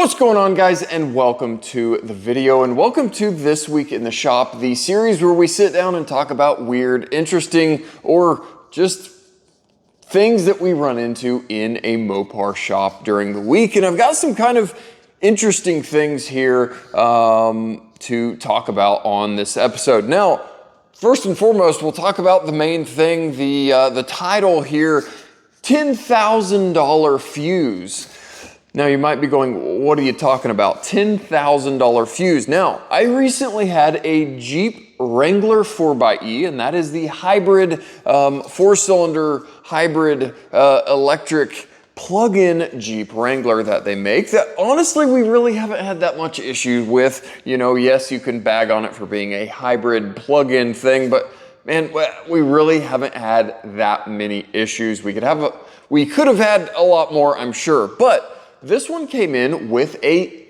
What's going on, guys, and welcome to the video, and welcome to This Week in the Shop, the series where we sit down and talk about weird, interesting, or just things that we run into in a Mopar shop during the week. And I've got some kind of interesting things here to talk about on this episode. Now, first and foremost, we'll talk about the main thing, the title here, $10,000 fuse. Now you might be going, what are you talking about? $10,000 fuse. Now, I recently had a Jeep Wrangler 4xe, and that is the hybrid, four-cylinder hybrid electric plug-in Jeep Wrangler that they make that honestly we really haven't had that much issue with. You know, yes, you can bag on it for being a hybrid plug-in thing, but man, we really haven't had that many issues. We could have had a lot more, I'm sure, but this one came in with a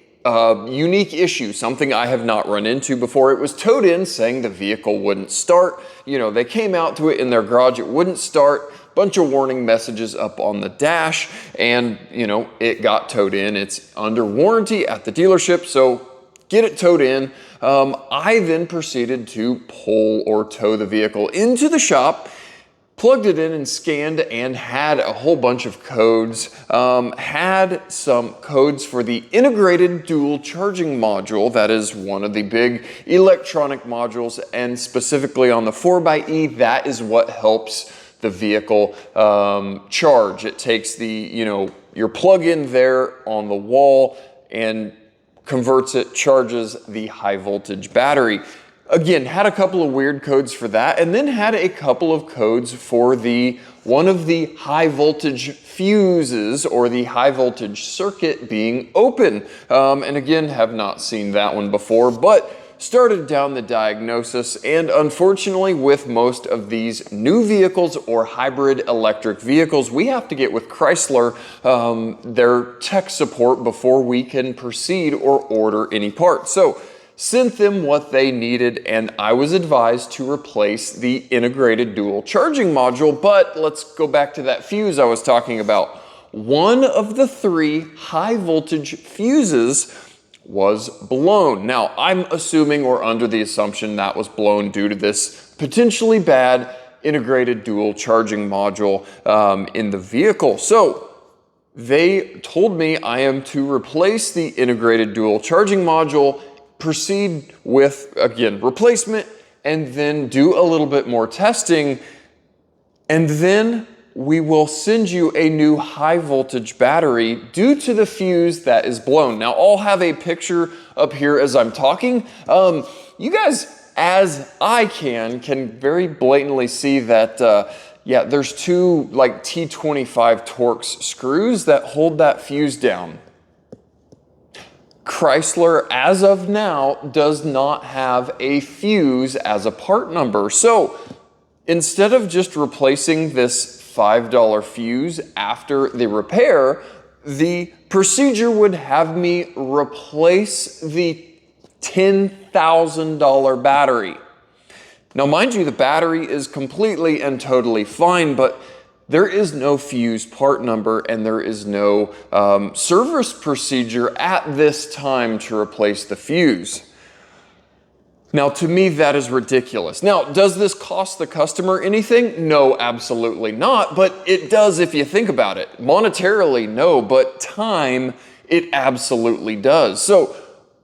unique issue, something I have not run into before. It was towed in saying the vehicle wouldn't start. You know, they came out to it in their garage, it wouldn't start. Bunch of warning messages up on the dash, and you know, it got towed in. It's under warranty at the dealership, so get it towed in. I then proceeded to pull or tow the vehicle into the shop, plugged it in and scanned, and had a whole bunch of codes. Had some codes for the integrated dual charging module. That is one of the big electronic modules, and specifically on the 4xe, that is what helps the vehicle charge. It takes your plug-in there on the wall and converts it, charges the high voltage battery. Again, had a couple of weird codes for that, and then had a couple of codes for one of the high voltage fuses or the high voltage circuit being open. And again, have not seen that one before, but started down the diagnosis, and unfortunately with most of these new vehicles or hybrid electric vehicles, we have to get with Chrysler, their tech support, before we can proceed or order any parts. So sent them what they needed, and I was advised to replace the integrated dual charging module. But let's go back to that fuse I was talking about. One of the three high voltage fuses was blown. Now, I'm assuming or under the assumption that was blown due to this potentially bad integrated dual charging module in the vehicle. So they told me I am to replace the integrated dual charging module, proceed with, again, replacement, and then do a little bit more testing, and then we will send you a new high voltage battery due to the fuse that is blown. Now, I'll have a picture up here as I'm talking. You guys, as I can very blatantly see that, yeah, there's two like T25 Torx screws that hold that fuse down. Chrysler, as of now, does not have a fuse as a part number. So instead of just replacing this $5 fuse after the repair, the procedure would have me replace the $10,000 battery. Now, mind you, the battery is completely and totally fine, but there is no fuse part number, and there is no service procedure at this time to replace the fuse. Now, to me, that is ridiculous. Now, does this cost the customer anything? No, absolutely not, but it does if you think about it. Monetarily, no, but time, it absolutely does. So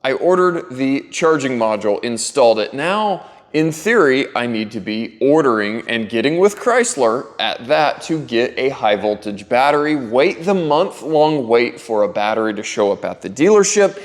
I ordered the charging module, installed it. Now, in theory, I need to be ordering and getting with Chrysler at that to get a high voltage battery, wait the month-long wait for a battery to show up at the dealership,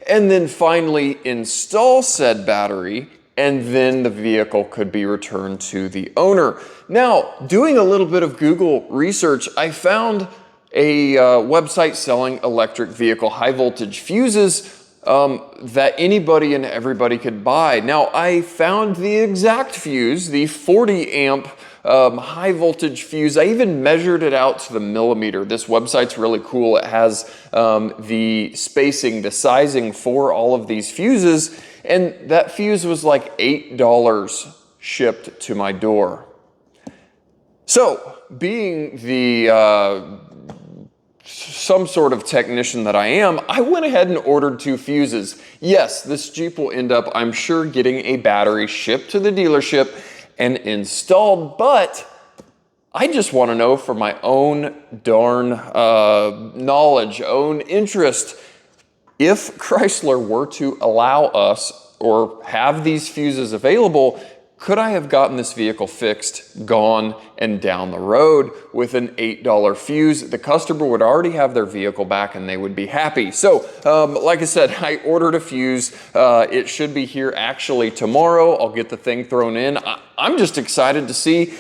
and then finally install said battery, and then the vehicle could be returned to the owner. Now, doing a little bit of Google research, I found a website selling electric vehicle high voltage fuses that anybody and everybody could buy. Now, I found the exact fuse, the 40 amp high voltage fuse. I even measured it out to the millimeter. This website's really cool. It has the spacing, the sizing for all of these fuses, and that fuse was like $8 shipped to my door. So, being the some sort of technician that I am, I went ahead and ordered 2 fuses. Yes, this Jeep will end up, I'm sure, getting a battery shipped to the dealership and installed, but I just want to know for my own darn knowledge, own interest, if Chrysler were to allow us or have these fuses available, could I have gotten this vehicle fixed, gone, and down the road with an $8 fuse? The customer would already have their vehicle back and they would be happy. So, like I said, I ordered a fuse. It should be here actually tomorrow. I'll get the thing thrown in. I'm just excited to see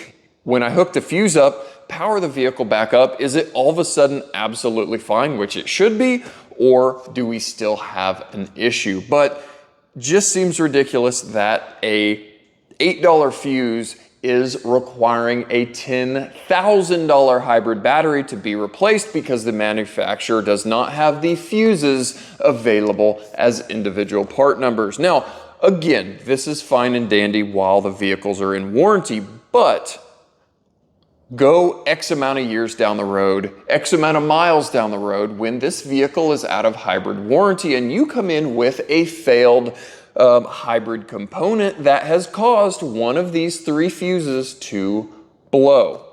when I hook the fuse up, power the vehicle back up, is it all of a sudden absolutely fine, which it should be, or do we still have an issue? But just seems ridiculous that a $8 fuse is requiring a $10,000 hybrid battery to be replaced because the manufacturer does not have the fuses available as individual part numbers. Now, again, this is fine and dandy while the vehicles are in warranty, but go X amount of years down the road, X amount of miles down the road, when this vehicle is out of hybrid warranty and you come in with a failed hybrid component that has caused one of these 3 fuses to blow.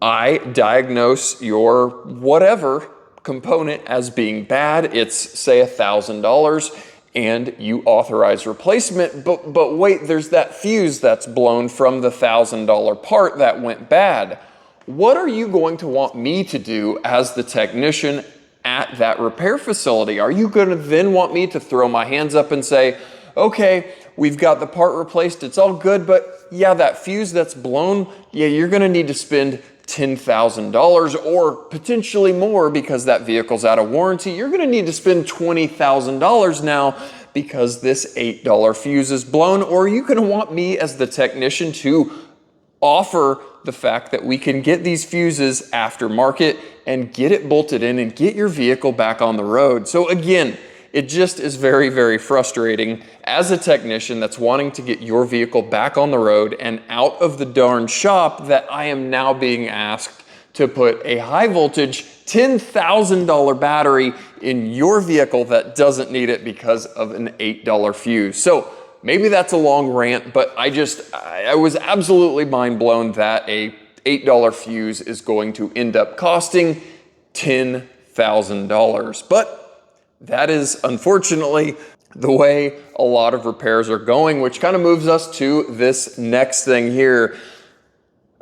I diagnose your whatever component as being bad. It's say $1,000 and you authorize replacement, but wait, there's that fuse that's blown from the $1,000 part that went bad. What are you going to want me to do as the technician at that repair facility? Are you going to then want me to throw my hands up and say, okay, we've got the part replaced, it's all good, but yeah, that fuse that's blown, yeah, you're going to need to spend $10,000 or potentially more because that vehicle's out of warranty. You're going to need to spend $20,000 now because this $8 fuse is blown. Or are you going to want me as the technician to offer the fact that we can get these fuses aftermarket and get it bolted in and get your vehicle back on the road? So again, it just is very, very frustrating as a technician that's wanting to get your vehicle back on the road and out of the darn shop that I am now being asked to put a high voltage $10,000 battery in your vehicle that doesn't need it because of an $8 fuse. So maybe that's a long rant, but I was absolutely mind blown that a $8 fuse is going to end up costing $10,000. But that is unfortunately the way a lot of repairs are going, which kind of moves us to this next thing here.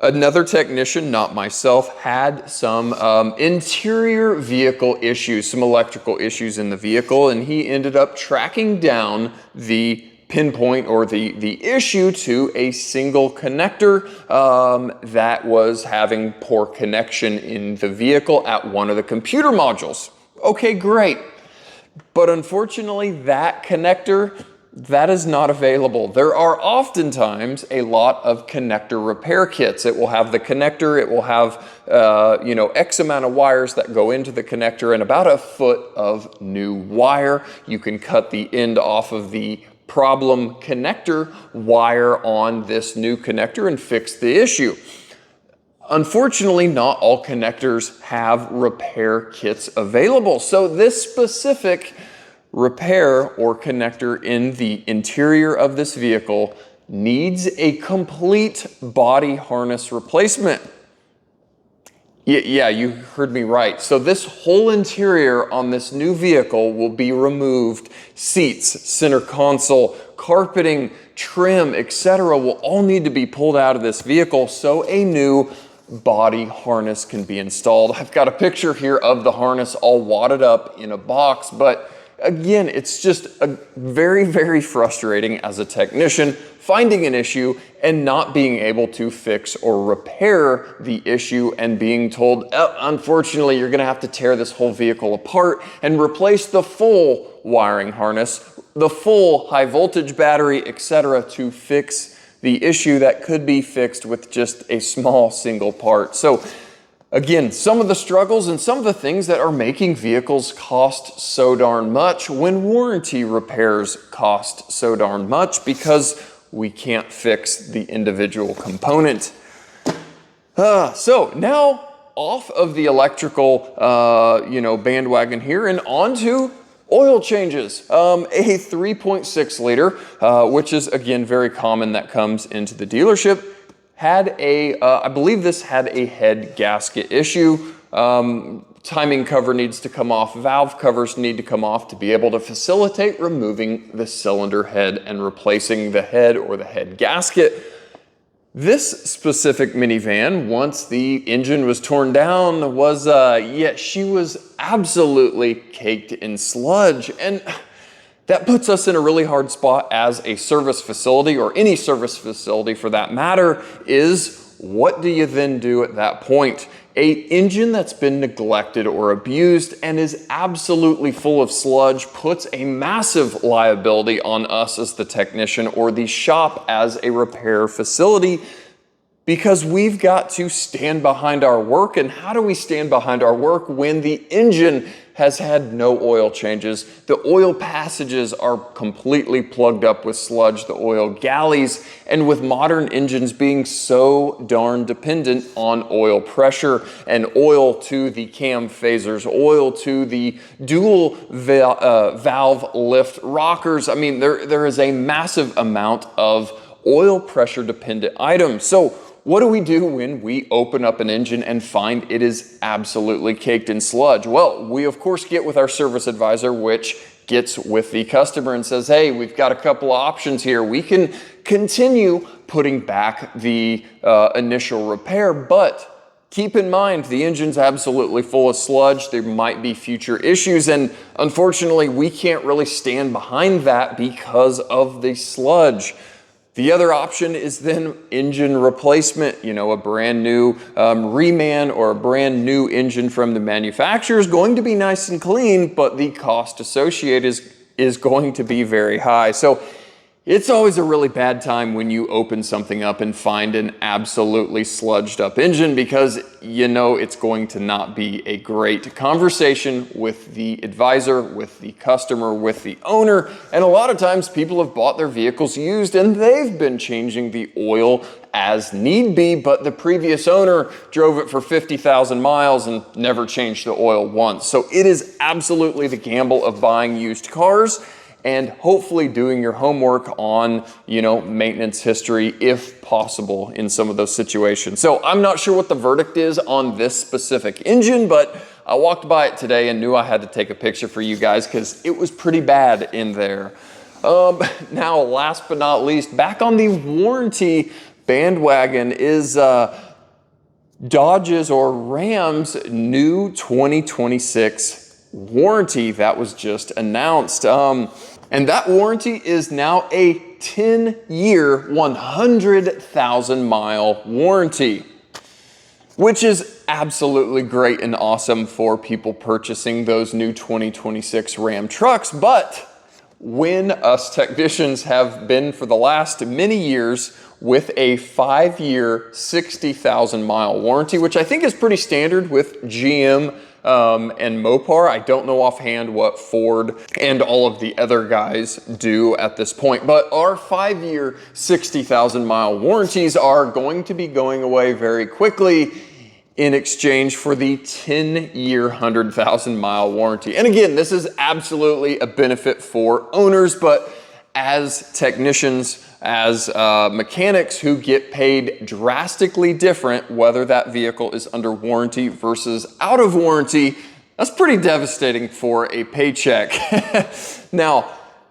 Another technician, not myself, had some interior vehicle issues, some electrical issues in the vehicle, and he ended up tracking down the pinpoint or the issue to a single connector that was having poor connection in the vehicle at one of the computer modules. Okay, great. But unfortunately, that connector, that is not available. There are oftentimes a lot of connector repair kits. It will have the connector, it will have X amount of wires that go into the connector and about a foot of new wire. You can cut the end off of the problem connector wire on this new connector and fix the issue. Unfortunately, not all connectors have repair kits available. So this specific repair or connector in the interior of this vehicle needs a complete body harness replacement. Yeah, you heard me right. So this whole interior on this new vehicle will be removed. Seats, center console, carpeting, trim, etc. will all need to be pulled out of this vehicle so a new body harness can be installed. I've got a picture here of the harness all wadded up in a box, but again, it's just very, very frustrating as a technician finding an issue and not being able to fix or repair the issue and being told, oh, unfortunately, you're gonna have to tear this whole vehicle apart and replace the full wiring harness, the full high voltage battery, etc. to fix the issue that could be fixed with just a small single part. So again, some of the struggles and some of the things that are making vehicles cost so darn much when warranty repairs cost so darn much because we can't fix the individual component. So now off of the electrical, bandwagon here and onto oil changes. A 3.6 liter, which is again very common that comes into the dealership, had I believe this had a head gasket issue. Timing cover needs to come off, valve covers need to come off to be able to facilitate removing the cylinder head and replacing the head or the head gasket. This specific minivan, once the engine was torn down, she was absolutely caked in sludge. And that puts us in a really hard spot as a service facility, or any service facility for that matter, is what do you then do at that point? A engine that's been neglected or abused and is absolutely full of sludge puts a massive liability on us as the technician or the shop as a repair facility, because we've got to stand behind our work. And how do we stand behind our work when the engine has had no oil changes? The oil passages are completely plugged up with sludge, the oil galleys, and with modern engines being so darn dependent on oil pressure and oil to the cam phasers, oil to the dual valve lift rockers. I mean, there is a massive amount of oil pressure dependent items. So what do we do when we open up an engine and find it is absolutely caked in sludge? Well, we of course get with our service advisor, which gets with the customer and says, hey, we've got a couple of options here. We can continue putting back the initial repair, but keep in mind the engine's absolutely full of sludge. There might be future issues, and unfortunately we can't really stand behind that because of the sludge. The other option is then engine replacement. A brand new reman or a brand new engine from the manufacturer is going to be nice and clean, but the cost associated is going to be very high. So it's always a really bad time when you open something up and find an absolutely sludged up engine, because it's going to not be a great conversation with the advisor, with the customer, with the owner. And a lot of times people have bought their vehicles used and they've been changing the oil as need be, but the previous owner drove it for 50,000 miles and never changed the oil once. So it is absolutely the gamble of buying used cars, and hopefully doing your homework on, maintenance history if possible in some of those situations. So I'm not sure what the verdict is on this specific engine, but I walked by it today and knew I had to take a picture for you guys because it was pretty bad in there. Now, last but not least, back on the warranty bandwagon is Dodge's or Ram's new 2026 warranty that was just announced. And that warranty is now a 10-year, 100,000 mile warranty, which is absolutely great and awesome for people purchasing those new 2026 Ram trucks. But when us technicians have been for the last many years with a 5-year, 60,000 mile warranty, which I think is pretty standard with GM and Mopar. I don't know offhand what Ford and all of the other guys do at this point, but our 5-year, 60,000 mile warranties are going to be going away very quickly in exchange for the 10-year, 100,000 mile warranty. And again, this is absolutely a benefit for owners, but as technicians, as mechanics who get paid drastically different, whether that vehicle is under warranty versus out of warranty, that's pretty devastating for a paycheck. Now,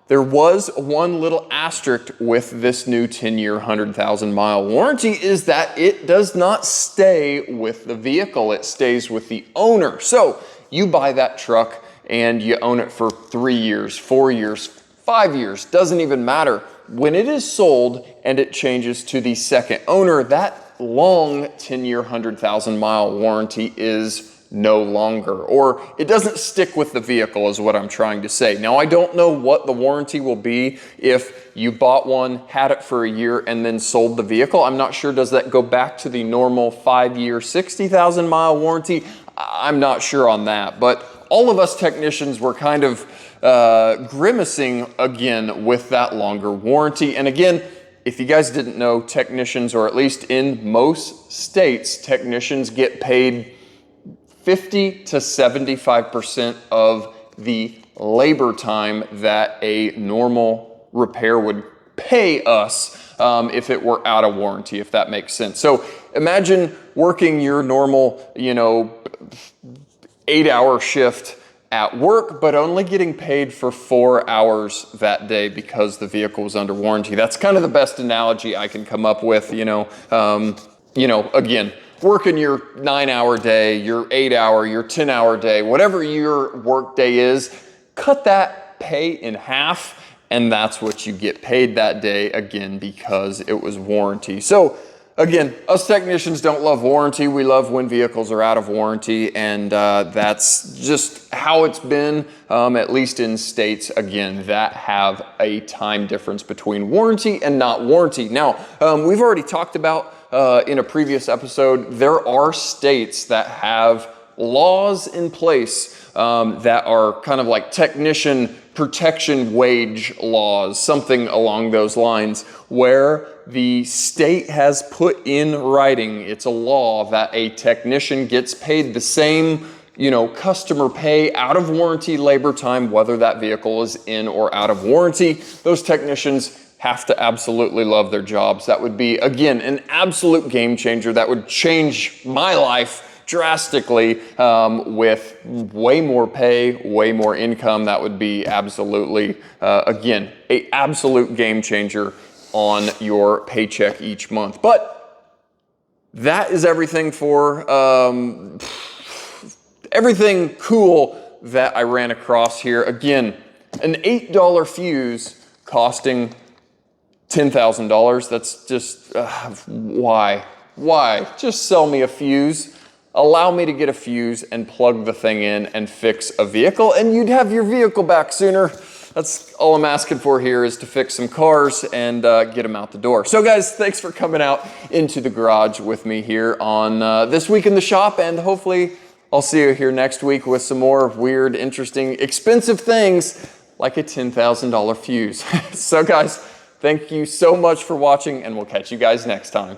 there was one little asterisk with this new 10-year, 100,000 mile warranty, is that it does not stay with the vehicle. It stays with the owner. So you buy that truck and you own it for 3 years, 4 years, 5 years, doesn't even matter. When it is sold and it changes to the second owner, that long 10-year, 100,000 mile warranty is no longer, or it doesn't stick with the vehicle is what I'm trying to say. Now, I don't know what the warranty will be if you bought one, had it for a year, and then sold the vehicle. I'm not sure, does that go back to the normal 5-year, 60,000 mile warranty? I'm not sure on that, but all of us technicians were kind of grimacing again with that longer warranty. And again, if you guys didn't know, technicians, or at least in most states, technicians get paid 50 to 75% of the labor time that a normal repair would pay us if it were out of warranty, if that makes sense. So imagine working your normal, 8-hour shift at work, but only getting paid for 4 hours that day because the vehicle was under warranty. That's kind of the best analogy I can come up with, again, working your 9-hour day, your 8-hour, your 10-hour day, whatever your work day is, cut that pay in half, and that's what you get paid that day, again, because it was warranty. So again, us technicians don't love warranty. We love when vehicles are out of warranty, and that's just how it's been, at least in states, again, that have a time difference between warranty and not warranty. Now, we've already talked about in a previous episode, there are states that have laws in place that are kind of like technician protection wage laws, something along those lines, where the state has put in writing, it's a law that a technician gets paid the same, customer pay out of warranty labor time, whether that vehicle is in or out of warranty. Those technicians have to absolutely love their jobs. That would be, again, an absolute game changer. That would change my life drastically with way more pay, way more income. That would be absolutely, again, an absolute game changer on your paycheck each month. But that is everything for everything cool that I ran across here. Again, an $8 fuse costing $10,000. That's just, why? Why? Just sell me a fuse. Allow me to get a fuse and plug the thing in and fix a vehicle, and you'd have your vehicle back sooner. That's all I'm asking for here, is to fix some cars and get them out the door. So guys, thanks for coming out into the garage with me here on This Week in the Shop, and hopefully I'll see you here next week with some more weird, interesting, expensive things like a $10,000 fuse. So guys, thank you so much for watching, and we'll catch you guys next time.